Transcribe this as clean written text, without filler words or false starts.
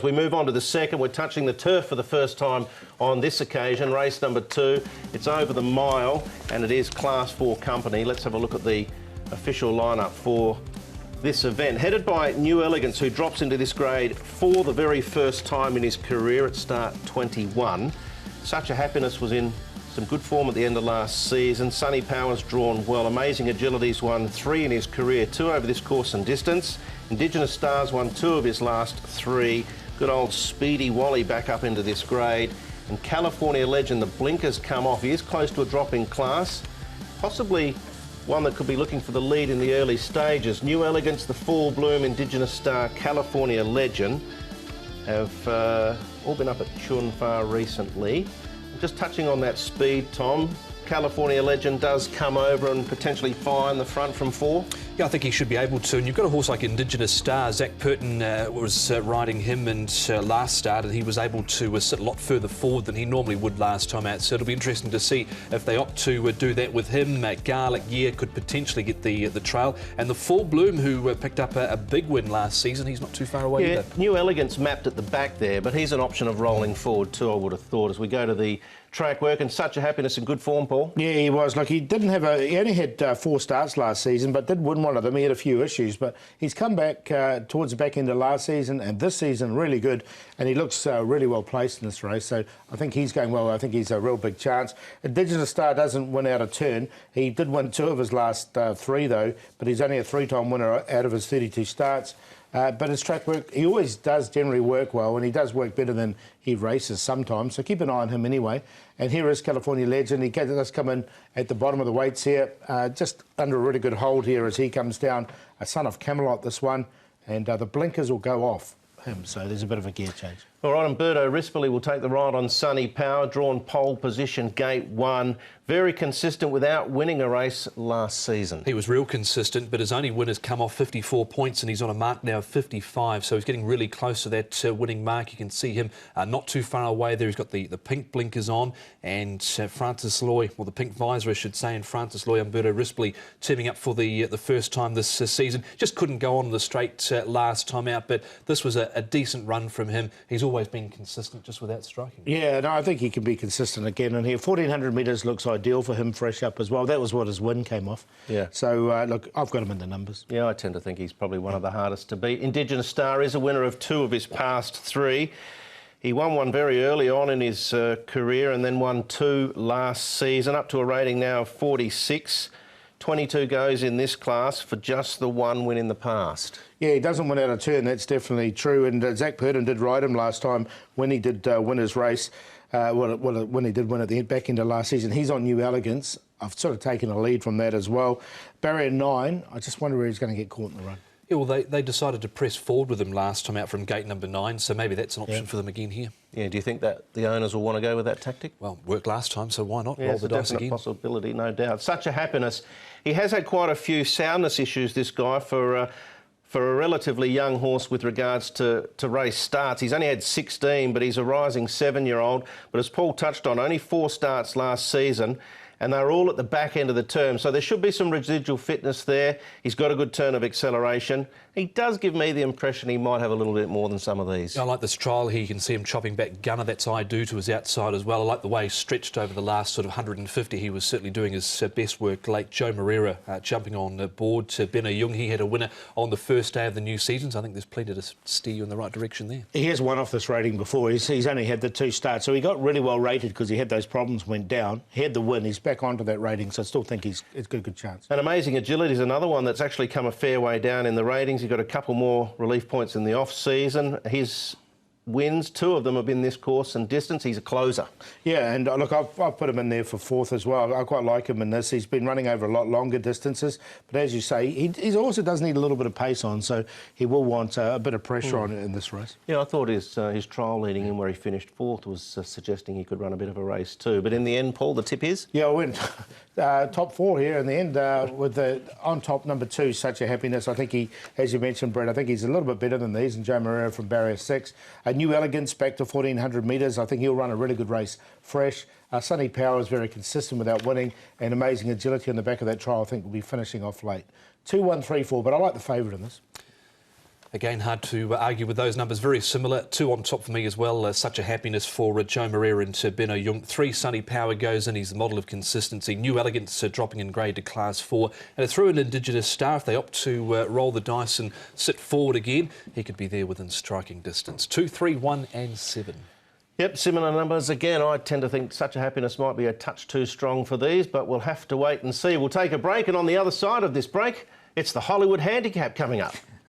We move on to the second. We're touching the turf for the first time on this occasion. Race number 2. It's over the mile and it is Class 4 company. Let's have a look at the official lineup for this event. Headed by New Elegance, who drops into this grade for the very first time in his career at start 21. Such a Happiness was in some good form at the end of last season. Sunny Power's drawn well. Amazing Agility's won 3 in his career, 2 over this course and distance. Indigenous Stars won 2 of his last 3. Good old Speedy Wally back up into this grade. And California Legend, the blinkers come off. He is close to a drop in class. Possibly one that could be looking for the lead in the early stages. New Elegance, the Full Bloom, Indigenous Star, California Legend have all been up at Chun Fa recently. Just touching on that speed, Tom, California Legend does come over and potentially fire in the front from 4. Yeah, I think he should be able to. And you've got a horse like Indigenous Star. Zach Purton was riding him and last start, and he was able to sit a lot further forward than he normally would last time out. So it'll be interesting to see if they opt to do that with him. Garlic Year could potentially get the trail. And the Full Bloom, who picked up a big win last season, he's not too far away either. New Elegance mapped at the back there, but he's an option of rolling forward too, I would have thought, as we go to the track work. And Such a Happiness in good form, Paul. Yeah, he was. Like, he only had 4 starts last season, but did win one of them. He had a few issues, but he's come back towards the back end of last season and this season really good, and he looks really well placed in this race. So I think he's going well. I think he's a real big chance. Indigenous Star doesn't win out of turn. He did win 2 of his last 3 though, but he's only a 3-time winner out of his 32 starts. But his track work, he always does generally work well, and he does work better than he races sometimes, so keep an eye on him anyway. And here is California Legend. He does come in at the bottom of the weights here, just under a really good hold here as he comes down. A Son of Camelot, this one, and the blinkers will go off him, so there's a bit of a gear change. All right, and Birdo Rispoli will take the ride on Sunny Power, drawn pole position, gate 1. Very consistent without winning a race last season. He was real consistent, but his only win has come off 54 points, and he's on a mark now of 55, so he's getting really close to that winning mark. You can see him not too far away there. He's got the pink blinkers on, and Francis Loy, or the pink visor I should say, and Francis Loy and Birdo Rispoli turning up for the first time this season. Just couldn't go on the straight last time out, but this was a decent run from him. He's always been consistent just without striking. Yeah, no, I think he can be consistent again in here. 1400 metres looks ideal for him fresh up as well. That was what his win came off. Yeah. So, look, I've got him in the numbers. Yeah, I tend to think he's probably one of the hardest to beat. Indigenous Star is a winner of 2 of his past 3. He won one very early on in his career and then won 2 last season, up to a rating now of 46. 22 goes in this class for just the 1 win in the past. Yeah, he doesn't win out of turn, that's definitely true. And Zach Purton did ride him last time when he did win his race, when he did win at the back end of last season. He's on New Elegance. I've sort of taken a lead from that as well. Barrier 9, I just wonder where he's going to get caught in the run. Yeah, well, they decided to press forward with him last time out from gate number 9, so maybe that's an option for them again here. Yeah, do you think that the owners will want to go with that tactic? Well, worked last time, so why not? Yeah, roll the dice again. It's a definite possibility, no doubt. Such a Happiness. He has had quite a few soundness issues, this guy, for a relatively young horse with regards to race starts. He's only had 16, but he's a rising 7-year-old. But as Paul touched on, only 4 starts last season, and they're all at the back end of the term. So there should be some residual fitness there. He's got a good turn of acceleration. He does give me the impression he might have a little bit more than some of these. I like this trial here. You can see him chopping back Gunner. That's I do to his outside as well. I like the way he stretched over the last sort of 150. He was certainly doing his best work late. Joe Moreira jumping on board to Benno Jung. He had a winner on the first day of the new season, so I think there's plenty to steer you in the right direction there. He has won off this rating before. He's only had the 2 starts, so he got really well rated because he had those problems, went down. He had the win. He's back onto that rating, so I still think it's got a good chance. And Amazing Agility is another one that's actually come a fair way down in the ratings. He's got a couple more relief points in the off-season. His wins, 2 of them have been this course and distance. He's a closer. Yeah, and look, I've put him in there for 4th as well. I quite like him in this. He's been running over a lot longer distances, but as you say, he also does need a little bit of pace on, so he will want a bit of pressure on it in this race. Yeah, I thought his trial leading in where he finished 4th was suggesting he could run a bit of a race too. But in the end, Paul, the tip is? Yeah, I went top 4 here in the end with the on top number 2, Such a Happiness. I think he, as you mentioned, Brett, I think he's a little bit better than these, and Joe Moreira from barrier 6. New Elegance back to 1400 metres. I think he'll run a really good race fresh. Sunny Power is very consistent without winning, and Amazing Agility on the back of that trial I think will be finishing off late. 2, 1, 3, 4, but I like the favourite in this. Again, hard to argue with those numbers. Very similar. 2 on top for me as well. Such a happiness for Joe Moreira and Benno Jung. 3 Sunny Power goes in. He's the model of consistency. New Elegance dropping in grade to Class 4. And through an Indigenous star, if they opt to roll the dice and sit forward again, he could be there within striking distance. 2, 3, 1 and 7. Yep, similar numbers again. I tend to think Such a Happiness might be a touch too strong for these, but we'll have to wait and see. We'll take a break, and on the other side of this break, it's the Hollywood Handicap coming up.